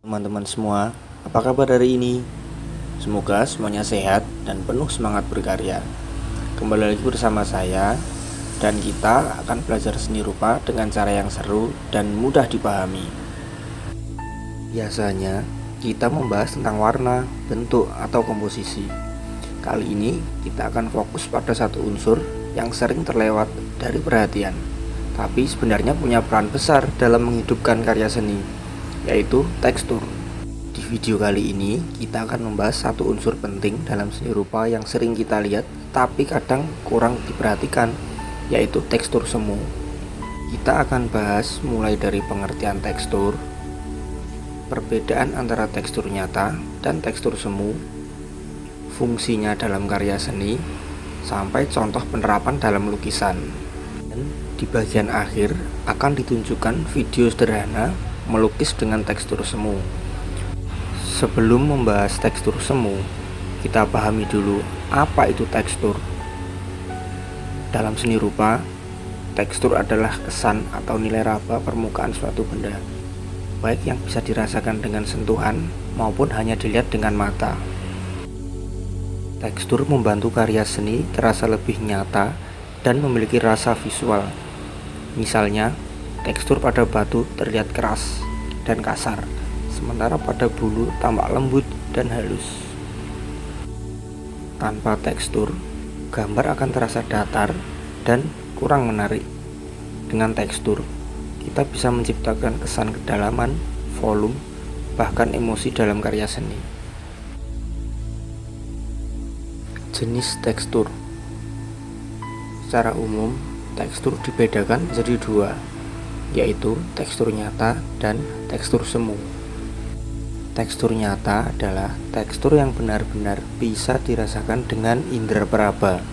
Teman-teman semua, apa kabar hari ini? Semoga semuanya sehat dan penuh semangat berkarya. Kembali lagi bersama saya, dan kita akan belajar seni rupa dengan cara yang seru dan mudah dipahami. Biasanya, kita membahas tentang warna, bentuk, atau komposisi. Kali ini, kita akan fokus pada satu unsur yang sering terlewat dari perhatian, tapi sebenarnya punya peran besar dalam menghidupkan karya seni, yaitu tekstur. Di video kali ini, kita akan membahas satu unsur penting dalam seni rupa yang sering kita lihat tapi kadang kurang diperhatikan, yaitu tekstur semu. Kita akan bahas mulai dari pengertian tekstur, perbedaan antara tekstur nyata dan tekstur semu, fungsinya dalam karya seni, sampai contoh penerapan dalam lukisan. Dan di bagian akhir akan ditunjukkan video sederhana melukis dengan tekstur semu. Sebelum membahas tekstur semu, kita pahami dulu apa itu tekstur. Dalam seni rupa, tekstur adalah kesan atau nilai raba permukaan suatu benda, baik yang bisa dirasakan dengan sentuhan maupun hanya dilihat dengan mata. Tekstur membantu karya seni terasa lebih nyata dan memiliki rasa visual. Misalnya, tekstur pada batu terlihat keras dan kasar, sementara pada bulu tampak lembut dan halus. Tanpa tekstur, gambar akan terasa datar dan kurang menarik. Dengan tekstur, kita bisa menciptakan kesan kedalaman, volume, bahkan emosi dalam karya seni. Jenis tekstur. Secara umum, tekstur dibedakan menjadi dua, yaitu tekstur nyata dan tekstur semu. Tekstur nyata adalah tekstur yang benar-benar bisa dirasakan dengan indera peraba.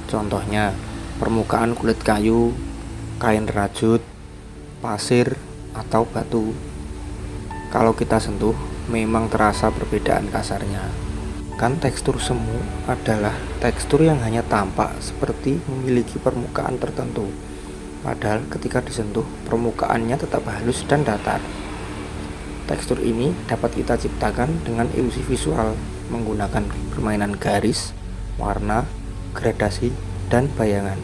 Contohnya, permukaan kulit kayu, kain rajut, pasir, atau batu. Kalau kita sentuh, memang terasa perbedaan kasarnya. Kan tekstur semu adalah tekstur yang hanya tampak seperti memiliki permukaan tertentu, padahal ketika disentuh, permukaannya tetap halus dan datar. Tekstur ini dapat kita ciptakan dengan ilusi visual menggunakan permainan garis, warna, gradasi, dan bayangan.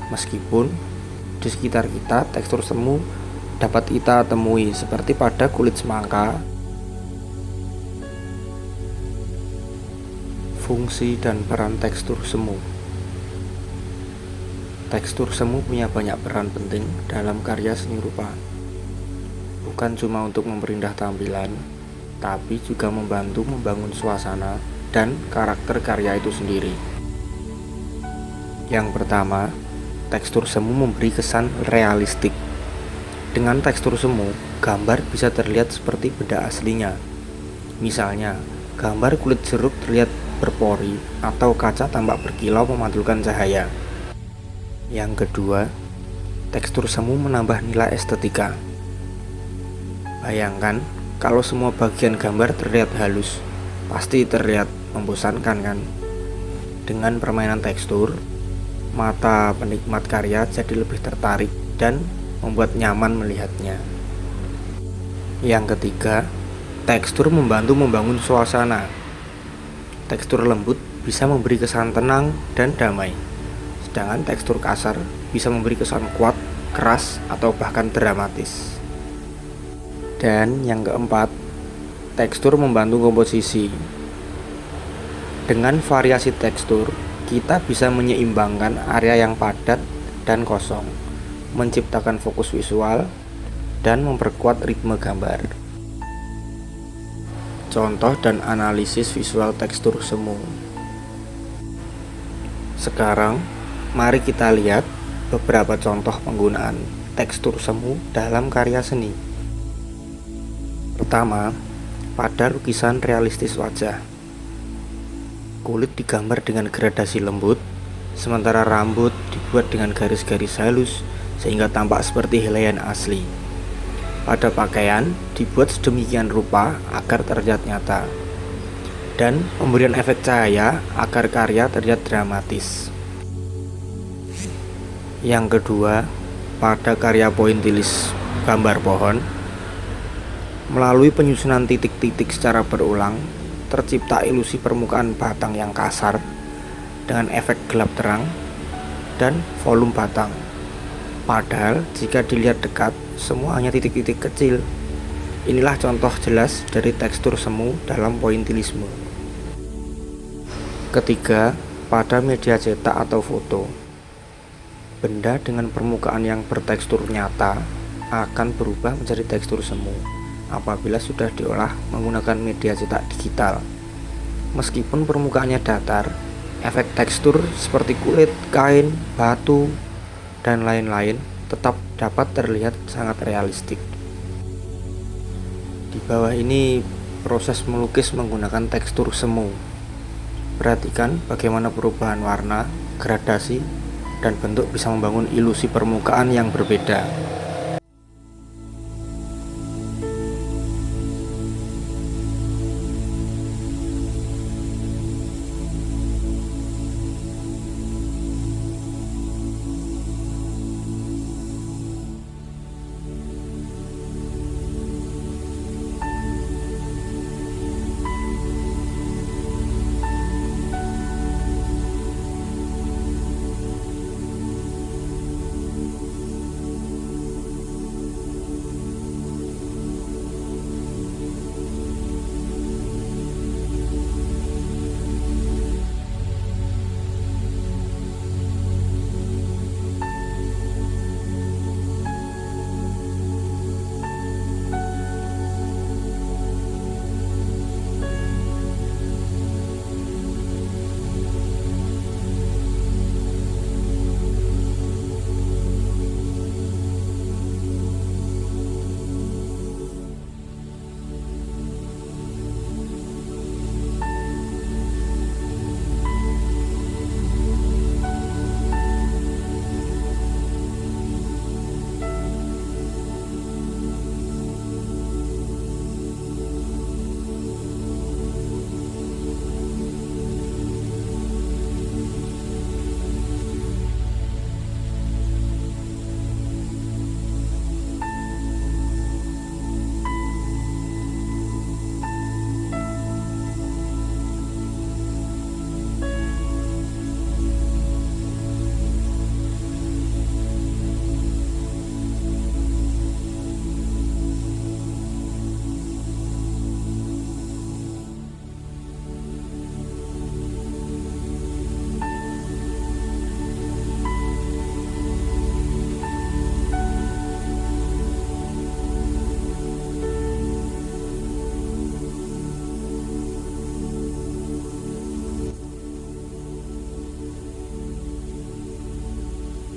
Meskipun di sekitar kita tekstur semu dapat kita temui seperti pada kulit semangka. Fungsi dan peran tekstur semu. Tekstur semu punya banyak peran penting dalam karya seni rupa. Bukan cuma untuk memperindah tampilan, tapi juga membantu membangun suasana dan karakter karya itu sendiri. Yang pertama, tekstur semu memberi kesan realistik. Dengan tekstur semu, gambar bisa terlihat seperti benda aslinya. Misalnya, gambar kulit jeruk terlihat berpori atau kaca tampak berkilau memantulkan cahaya. Yang kedua, tekstur semu menambah nilai estetika. Bayangkan kalau semua bagian gambar terlihat halus, pasti terlihat membosankan kan? Dengan permainan tekstur, mata penikmat karya jadi lebih tertarik dan membuat nyaman melihatnya. Yang ketiga, tekstur membantu membangun suasana. Tekstur lembut bisa memberi kesan tenang dan damai, sedangkan tekstur kasar bisa memberi kesan kuat, keras, atau bahkan dramatis. Dan yang keempat, tekstur membantu komposisi. Dengan variasi tekstur, kita bisa menyeimbangkan area yang padat dan kosong, menciptakan fokus visual, dan memperkuat ritme gambar. Contoh dan analisis visual tekstur semu. Sekarang, mari kita lihat beberapa contoh penggunaan tekstur semu dalam karya seni. Pertama, pada lukisan realistis wajah. Kulit digambar dengan gradasi lembut, sementara rambut dibuat dengan garis-garis halus sehingga tampak seperti helaian asli. Pada pakaian dibuat sedemikian rupa agar terlihat nyata, dan pemberian efek cahaya agar karya terlihat dramatis. Yang kedua, pada karya pointilis gambar pohon, Melalui penyusunan titik-titik secara berulang, tercipta ilusi permukaan batang yang kasar dengan efek gelap terang dan volume batang. Padahal jika dilihat dekat, semua hanya titik-titik kecil. Inilah contoh jelas dari tekstur semu dalam pointillisme. Ketiga, pada media cetak atau foto, benda dengan permukaan yang bertekstur nyata akan berubah menjadi tekstur semu apabila sudah diolah menggunakan media cetak digital. Meskipun permukaannya datar, efek tekstur seperti kulit, kain, batu, dan lain-lain tetap dapat terlihat sangat realistik. Di bawah ini proses melukis menggunakan tekstur semu. Perhatikan bagaimana perubahan warna, gradasi, dan bentuk bisa membangun ilusi permukaan yang berbeda.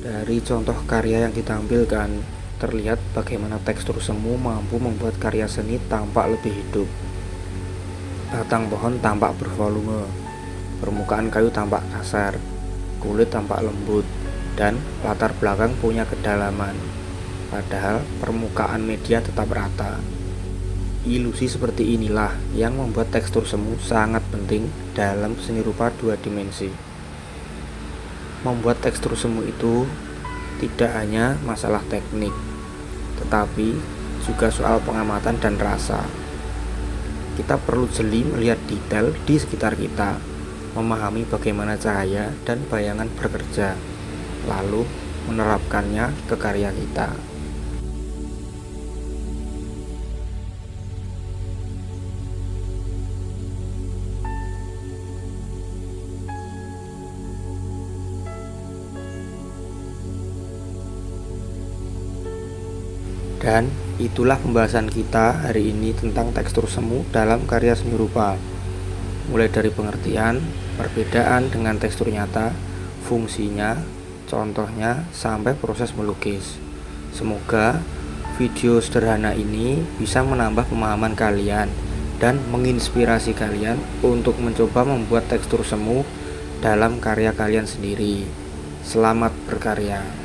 Dari contoh karya yang ditampilkan, terlihat bagaimana tekstur semu mampu membuat karya seni tampak lebih hidup. Batang pohon tampak bervolume, permukaan kayu tampak kasar, kulit tampak lembut, dan latar belakang punya kedalaman. Padahal permukaan media tetap rata. Ilusi seperti inilah yang membuat tekstur semu sangat penting dalam seni rupa dua dimensi. Membuat tekstur semu itu tidak hanya masalah teknik, tetapi juga soal pengamatan dan rasa. Kita perlu jeli melihat detail di sekitar kita, memahami bagaimana cahaya dan bayangan bekerja, lalu menerapkannya ke karya kita. Dan itulah pembahasan kita hari ini tentang tekstur semu dalam karya seni rupa. Mulai dari pengertian, perbedaan dengan tekstur nyata, fungsinya, contohnya, sampai proses melukis. Semoga video sederhana ini bisa menambah pemahaman kalian dan menginspirasi kalian untuk mencoba membuat tekstur semu dalam karya kalian sendiri. Selamat berkarya.